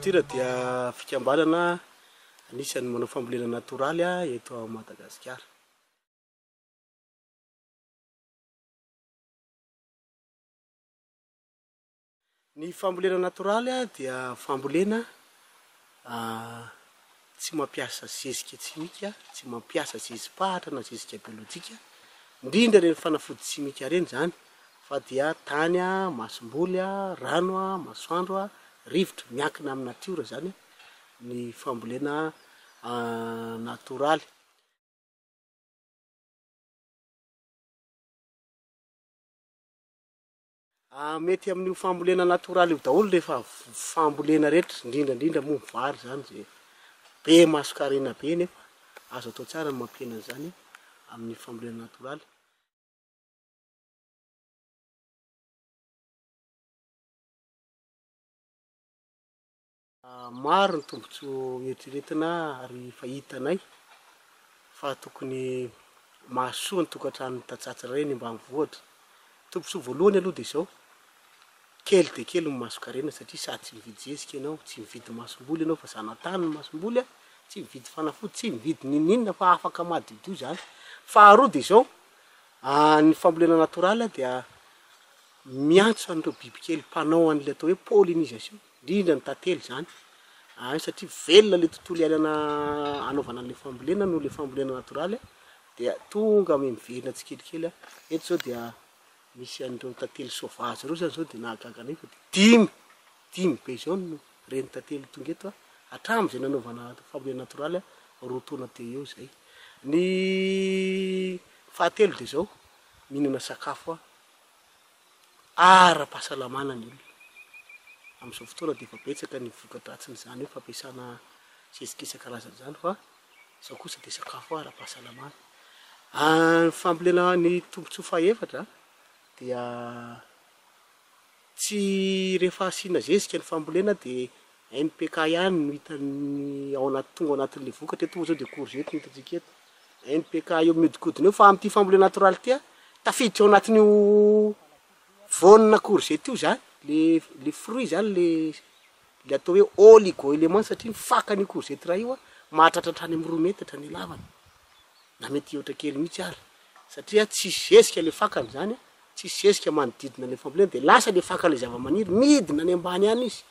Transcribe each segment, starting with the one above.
nature dia fikambanana anisan'ny manao fambolena natoraly eto a Madagasikara. Ny fambolena natoraly dia fambolena tsy mampiasa zezika tsimika, tsy mampiasa zezipahatra na zezika biolojika, indrindra reny fanafody tsimika reny zany, fa dia tany masomboly rano masoandro rivotra miankina amin'ny natiora zany ny fambolena natoraly. Mety amin'ny fambolena natoraly io daholo rehefa fambolena rehetra, indrindra moa vary zany zay be masokarina be nefa azo atao tsara ny mampiena zany amin'ny fambolena natoraly. Maro ny tombotsoa eritreretina ary fahitanay fa tokony mahasoa ny tokantrano tatsatsy reny ambanivohitra. Tombotsoa voalohany aloha dia zao, kely dia kely ny masokarena satria sady tsy mividy zezika ianao, tsy mividy masomboly ianao fa zanatany ny masomboly, tsy mividy fanafody, tsy mividy ninina fa afaka madidio zany. Faharoa dia zao, ny fambolena natoraly dia miantso an'ireo bibikely mpanao an'ilay atao hoe pollinisation, indrindra ny tantely zany. Satria velona le tontolo iainana anaovana an'ilay fambolena noho le fambolena natoraly dia tonga miverina tsikelikely. Eto zao dia misy an'ireo tantely sauvage reo zany zao dia nahagaga anay fa dimy be zao no reny tantely tonga eto hatramin'izay nanaovana fambolena natoraly roa taona teo eo zay. Ny fahatelo dia zao, mihinana sakafo ara-pahasalamana ny olona. Amin'izao fotoana dia efa betsaka ny voka-dratsiny zany io fampiasana zezika isan-karazany zany, fa izao kosa dia sakafo ara-pahasalamana. Fambolena ny tombotsoa fahaefatra dia tsy rehefa asiana zezika ny fambolena dia NPK ihany no hitany ao anaty tonga ao anatin'ilay vokatra. Eto zao dia courgette no hitantsika eto, NPK eo miodikodina eo, fa amin'ity fambolena natoraly ity tafiditra ao anatin'io voanina courgette io zany le fruit zany le atao hoe oligo-élément, satria mifaka ny courgette raha io mahatratratrany amin'ny 2 metatra ny lavany, na mety ohatra kely mihitsy ary, satria tsy zezika le fakany zany, tsy zezika manodidina le fambolena dia lasa le faka le zava-maniry midina any ambany any izy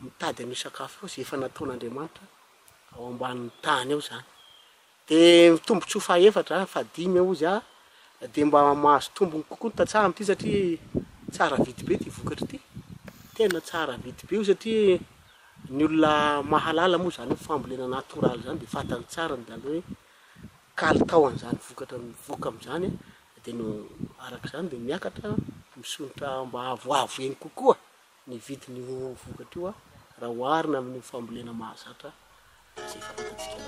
mitady an'io sakafo io zay efa nataon'Andriamanitra ao ambanin'ny tany ao zany. Dia tombotsoa fahaefatra fahadimy ao izy dia mba mahazo tombony kokoa ny tantsaha amin'ity satria tsara vidy be ity vokatra ity, tena tsara vidy be io satria ny olona mahalala moa zany fambolena natoraly zany dia fantany tsara ny dalo hoe kalitaony zany vokatra mivoaka amin'izany dia no araka izany dia miakatra misonitra mba avoavo eny kokoa ny vidin'io vokatra io raha oharina amin'ny fambolena mahazatra izay fantatsika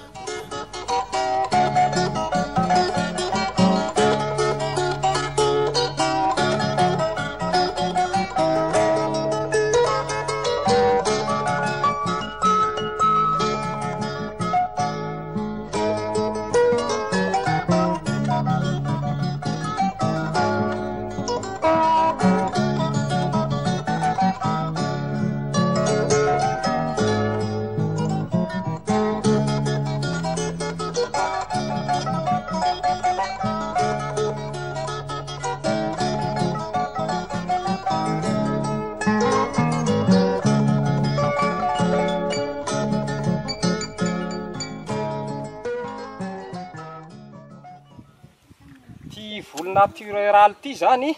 natoraly ity zany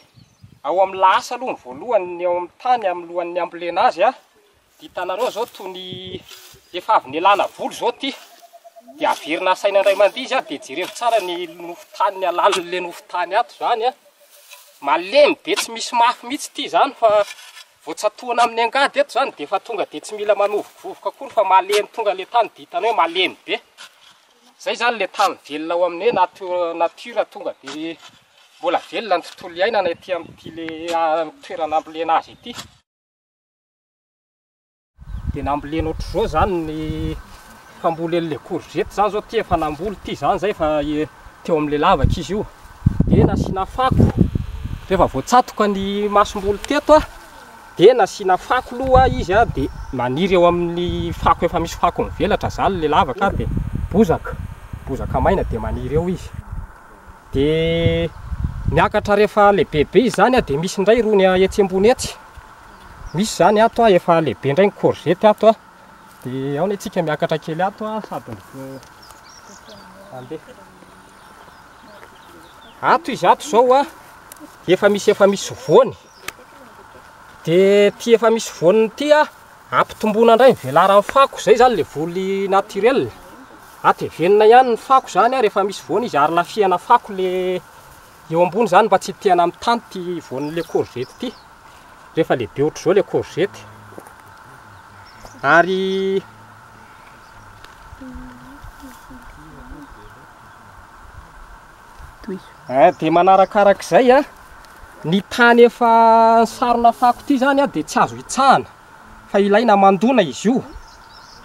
ao amin'ny lasa aloha ny voalohany ao amin'ny tany amin'ny lohan'ny ambolena azy dia hitanareo zao toy ny efa avy nialana volo zao ity dia averina saina indray mandeha izy dia jereo tsara ny nofotany alalon'le nofotany ato zany malemy be tsy misy mafy mihitsy ity zany, fa voatsatoana amin'ny angady eto zany dia efa tonga dia tsy mila manovovovoka akory fa malemy tonga le tany dia hitana hoe malemy be zay zany le tany velona ao amin'ny natiora tonga dia mbola velona ny tontolo iainana ety amin'ity le toerana ambolena azy ity. Dia nambolena ohatr'izao zany ny fambolen'le courgette zany zao ty efa namboly ty zany zay fa teo amin'le lavaka izy io, dia nasiana fako rehefa voatsatoka ny masomboly teto dia nasiana fako aloha izy a dia maniry eo amin'ny fako efa misy fako mivelatra zany le lavaka dia bozaka maina dia maniry eo izy. Dia miakatra rehefa lehibebe izy zany a dia misy indray rony etsy ambony etsy, misy zany ato a efa lehibe indray ny courgette ato a, dia ao ny antsika miakatra kely ato a sady andeha ato izy ato zao a efa misy voany. Dia ty efa misy voany ty a ampitombona indray mivelara amin'ny fako, zay zany le voly naturel. Ato venina ihany ny fako zany a rehefa misy voany izy ary lafiana fako le eo ambony zany mba tsy tiana amin'ny tany ty voan'le courgette ty rehefa lehibe ohatr'izao le courgette. Ary dia manarakarak'izay a ny tany efa sarona fako ty zany a dia tsy azo hitsahana fa ilaina amandona izy io,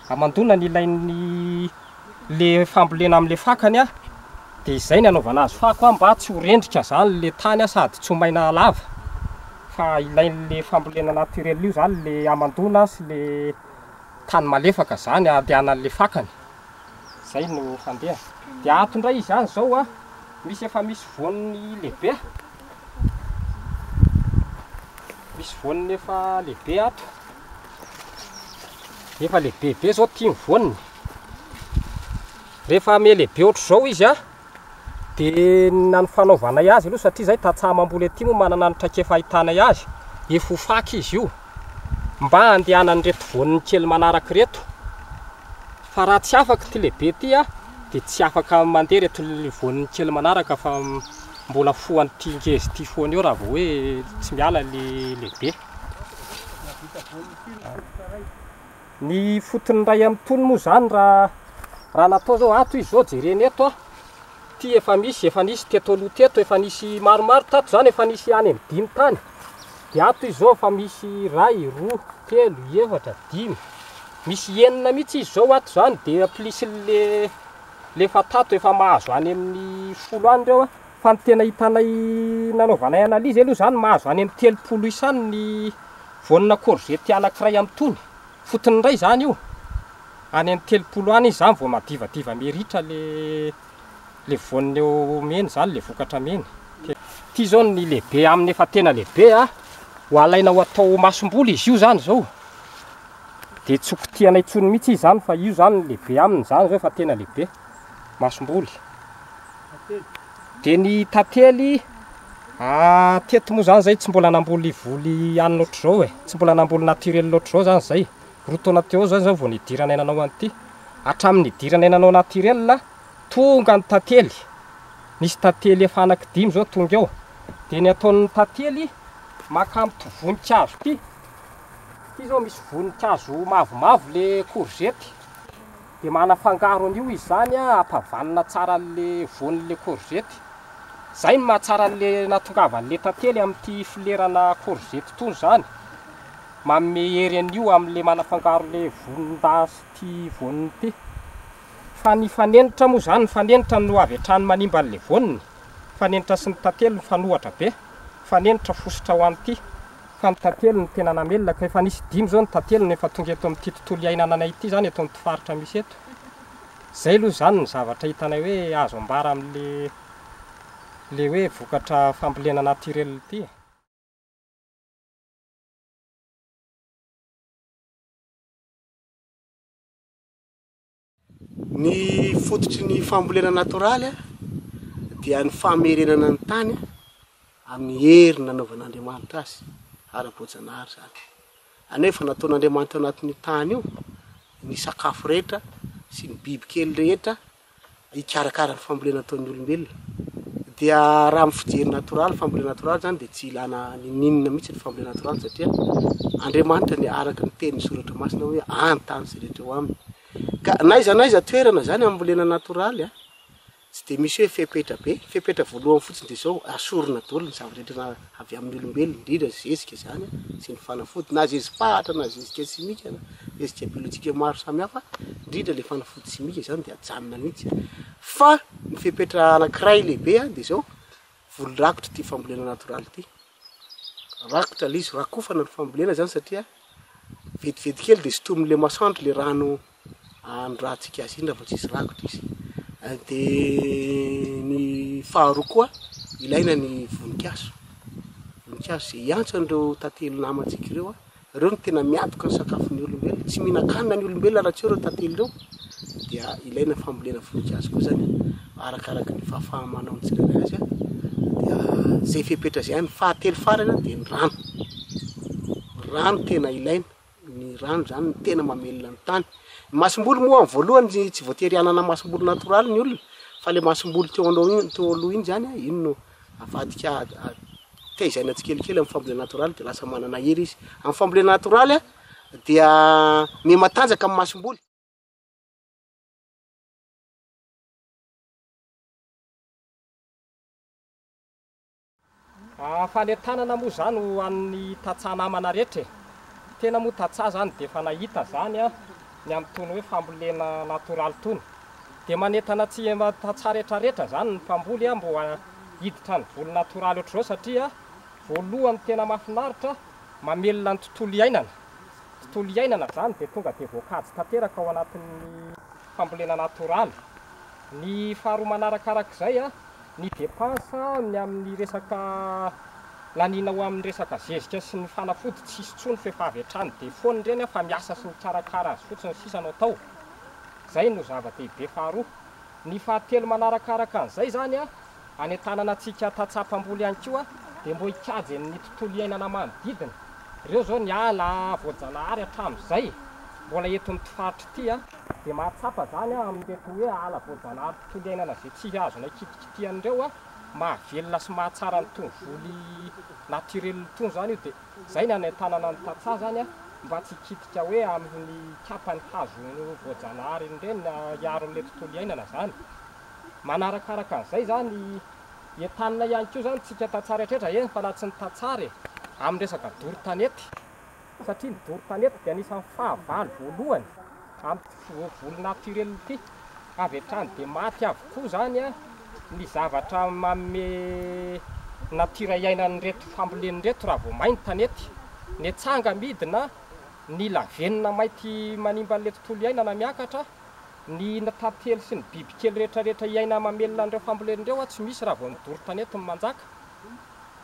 amandona ny ilain'ny le fambolena amin'le fakany a. Dia izay ny anaovana azy fako a mba tsy ho rendrika zany le tany a sady tsy ho maina lava, fa ilain'le fambolena naturel io zany le amandona sy le tany malefaka zany andehanan'le fakany. Zay no fandeha. Dia ato indray izy zany zao a misy efa misy voany lehibe, misy voany efa lehibe ato, efa lehibebe zao ty ny voany. Rehefa me lehibe ohatr'izao izy a dia na ny fanaovanay azy aloha satria zay tatsaha mamboly aty moa manana ny traikefa ahitanay azy, efa ho faky izy io mba andehanany reto voaniny kely manaraka reto. Fa raha tsy afaka ty lehibe ty a dia tsy afaka mandeha reto voaniny kely manaraka fa mbola foany ty ngezy ty foany eo raha vao hoe tsy miala le lehibe. Ny fotony ray amin'ny tony moa zany raha natao zao ato izy zao jereny eto a, ty efa nisy teto aloha teto efa nisy maromaro tato zany efa nisy any amin'ny 5 tany. Dia ato izy zao efa misy 1, 2, 3, 4, 5, misy 9 mihitsy izy zao ato zany. Dia plus le tato efa mahazo any amin'ny 10 any reo a, fa ny tena hitanay nanaovanay analizy aloha zany mahazo any amin'ny 30 isany ny voanina courgette anankiray amin'ny tony. Fotony iray zany io any amin'ny 30 any izy zany vao madivadiva meritra le voaniny eo meny zany le vokatra meny. Ty zao ny lehibe amin'ny efa tena lehibe a, ho alaina ho atao masomboly izy io zany zao. Dia tsy hokotianay tsony mihitsy izy zany fa io zany lehibe aminy zany zao efa tena lehibe masomboly. Dia ny tantely teto moa zany zay tsy mbola namboly voly any ohatr'izao tsy mbola namboly naturel ohatr'izao zany zay. Roa taona teo zany zao vao nidiranay nanao an'ity. Hatramin'ny nidiranay nanao naturel tonga ny tantely, nisy tantely efa anaky 5 zao tonga eo. Dia ny ataon'ny tantely makamy to voninkazo ty zao misy voninkazo mavomavo le courgette. Dia manafangaro an'io izy zany a ampavanina tsara le voan'le courgette. Zay no mahatsara le natongavan'le tantely amin'ity filerana courgette tony zany. Manome hery an'io amin'le manafangaro le vonin-dasy ty voaniny ty. Fa ny fanenitra moa zany, ny fanenitra no avy hatrany manimba an'le voaniny. Fanenitra sy ny tantely ny fanohatra be, fanenitra fosotra ho an'ity. Fa ny tantely ny tena namelona ka efa nisy 5 zao ny tantely no efa tonga eto amin'ity tontolo iainananay ity zany eto amin'ny faritra misy eto. Zay aloha zany ny zavatra hitanay hoe azo ambara amin'le hoe vokatra fambolena naturel ity. Ny fototry ny fambolena natoraly dia ny famerenana ny tany amin'ny hery nanaovan'Andriamanitra azy ara-boajanahary zany. Anefa nataon'Andriamanitra anatin'ny tany io ny sakafo rehetra sy ny bibikely rehetra hikarakara ny fambolena ataon'ny olombelona. Dia raha amin'ny fijery natoraly, fambolena natoraly zany dia tsy ilana ninina mihitsy ny fambolena natoraly satria Andriamanitra ny araka ny teny soratra masina hoe antany sy rehetra ho aminy. Ka naiza toerana zany amin'ny fambolena natoraly tsy dia misy hoe fepetra be. Fepetra voalohany fotsiny dia zao asorona daholo ny zavatra avy amin'ny olombelona, indrindra zezika zany sy ny fanafody na zezi-pahatra na zezika simika na zezika biolojika maro samihafa, indrindra le fanafody simika zany dia ajanona mihitsy. Fa ny fepetra anankiray lehibe dia zao volo rakotra ty fambolena natoraly ty. rakotra le izy rakofana ny fambolena zany satria vetivety kely de sitominy le masoandro le rano andratsika azy iny raha vao tsisy rakotra izy. De ny faharoa koa ilaina ny voninkazo zay iantso an'ireo tantely namantsika ireo reo no tena miatoka ny sakafon'ny olombelona, tsy mihinan-kanina ny olombelona raha tsy eo reo tantely reo. Dia ilaina fambolena voninkazo koa zany arakaraka ny fahafahamanao ny tsirairay azy dia zay fepetra zay any fahatelo farany dia ny rano tena ilaina. Ny rano zany ny tena mamelona ny tany. Ny masom-boly moa amin'ny voalohany tsy voatery hanana masom-boly natoraly ny olona fa le masom-boly teo aloha iny zany iny no avadika teizaina tsikelikely amin'ny fambolena natoraly dia lasa manana hery izy. Amin'ny fambolena natoraly dia matanjaka amin'ny masom-boly. Fanetanana moa zany ho an'ny tatsà namana rehetra. Tena moa tatsà zany dia efa nahita zany ny amin'itony hoe fambolena natoraly tony. Dia manentana tsy tatsà rehetrarehetra zany ny mpamboly mbo hiditra ny voly natoraly ohatr'izao satria voalohany tena mahafinaritra mamelona ny tontolo iainana. Tontolo iainana zany dia tonga dia voakajy tanteraka ao anatin'ny fambolena natoraly. Ny faharoa manarakarak'izay ny dépense ny amin'ny resaka lanina ho amin'ny resaka zezika sy ny fanafody tsisy tsony fehefavy hatrany dia foany ireny fa miasa sy mikarakara azy fotsiny sisa no atao. Zay no zava-dehibe faharoa. Ny fahatelo manarakaraka an'izay zany hanetanana antsika tatsam-pamboly ihany koa dia mbo hikajy ny tontolo iainana manodidina. Ireo zao ny ala voajanahary hatramin'izay mbola eto amin'ny faritra ity dia mahatsapa zany amin'ireto hoe ala voajanahary tontolo iainana izay tsy azona kitikitihan'ireo mahavelona sy mahatsara ny tony voly naturel tony zany io. Dia zay ny hanetanana ny tatsà zany mba tsy hikitika hoe amin'ny kapany hazo voajanahary ireny hiaron'ilay tontolo iainana zany. Manarakaraka an'izay zany entanina ihany koa zany tsika tatsà rehetrarehetra fa na tsy ny tatsà amin'ny resaka doro-tanety satria ny doro-tanety dia anisan'ny fahavalo voalohany amin'ny voly naturel ity. Avy hatrany dia maty avokoa zany ny zavatra manome natira iainan'ny reto famboleny reto raha vao mainy tanety. Ny tsanga midina, ny lavenina maity manimban'ilay tontolo iainana miakatra, ny tantely sy ny bibikely rehetrarehetra iaina mamelona an'ireo fambolen'ireo tsy misy raha vao ny doro-tanety ny manjaka.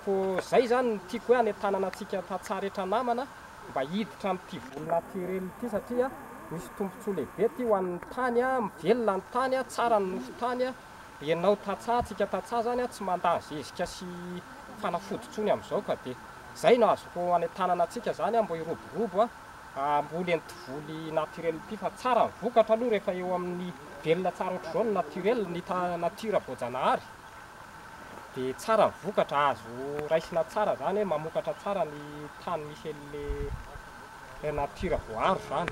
Ko zay zany ny tiako hoe hanetanana antsika tatsà rehetra namana mba hiditra amin'ity voly naturel ity satria misy tombontsoa lehibe ity ho an'ny tany mivelona ny tany tsara ny nofo tany. Ianao tatsà tsika tatsà zany tsy mandany zezika sy fanafody tsony amin'izao ka dia zay no azoko hanetanana antsika zany mbo hiroborobo amboly voly naturel ity fa tsara ny vokatra aloha rehefa eo amin'ny velona tsara ohatr'izao ny naturel ny natiora voajanahary dia tsara ny vokatra azo raisina tsara zany hoe mamokatra tsara ny tany misy an'ilay natiora voaharo zany.